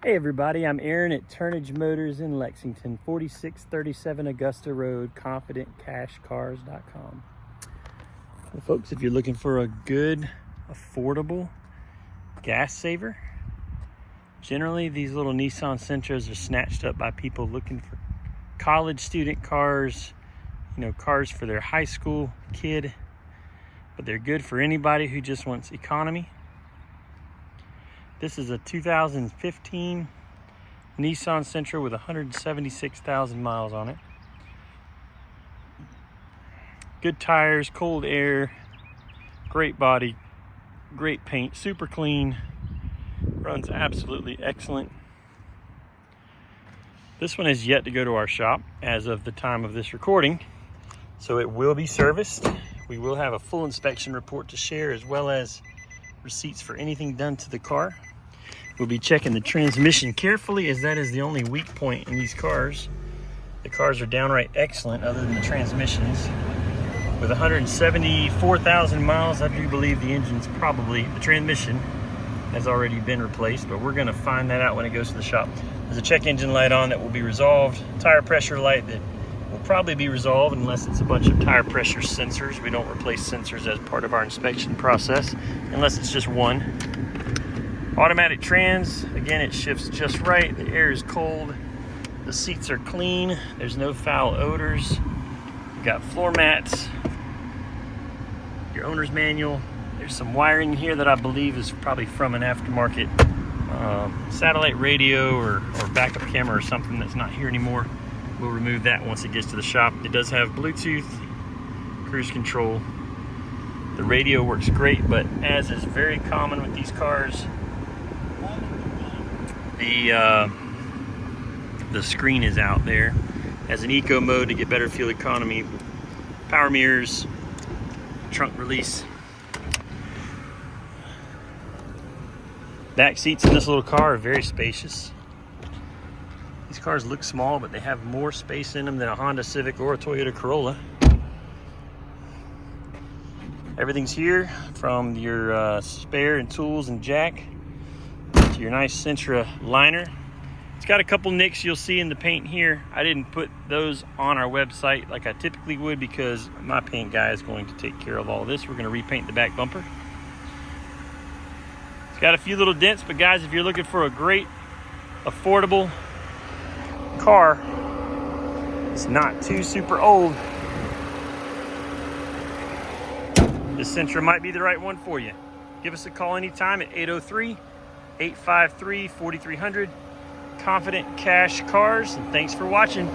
Hey everybody, I'm Aaron at Turnage Motors in Lexington, 4637 Augusta Road, ConfidentCashCars.com. Well, folks, if you're looking for a good, affordable gas saver, generally these little Nissan Sentras are snatched up by people looking for college student cars, cars for their high school kid, but they're good for anybody who just wants economy. This is a 2015 Nissan Sentra with 176,000 miles on it. Good tires, cold air, great body, great paint, super clean, runs absolutely excellent. This one has yet to go to our shop as of the time of this recording, so it will be serviced. We will have a full inspection report to share, as well as receipts for anything done to the car. We'll be checking the transmission carefully, as that is the only weak point in these cars. The cars are downright excellent other than the transmissions. With 174,000 miles, I do believe the the transmission has already been replaced, but we're gonna find that out when it goes to the shop. There's a check engine light on that will be resolved, tire pressure light that will probably be resolved unless it's a bunch of tire pressure sensors. We don't replace sensors as part of our inspection process, unless it's just one. Automatic trans, again, it shifts just right. The air is cold. The seats are clean. There's no foul odors. You've got floor mats, your owner's manual. There's some wiring here that I believe is probably from an aftermarket satellite radio or backup camera or something that's not here anymore. We'll remove that once it gets to the shop. It does have Bluetooth, cruise control. The radio works great, but as is very common with these cars, the screen is out there. Has an eco mode to get better fuel economy, power mirrors, trunk release. Back seats in this little car are very spacious. These cars look small, but they have more space in them than a Honda Civic or a Toyota Corolla. Everything's here, from your spare and tools and jack to your nice Sentra liner. It's got a couple nicks you'll see in the paint here. I didn't put those on our website like I typically would because my paint guy is going to take care of all this. We're going to repaint the back bumper. It's got a few little dents, but guys, if you're looking for a great, affordable car, it's not too super old, this Sentra might be the right one for you. Give us a call anytime at 803-853-4300. Confident Cash Cars, and thanks for watching.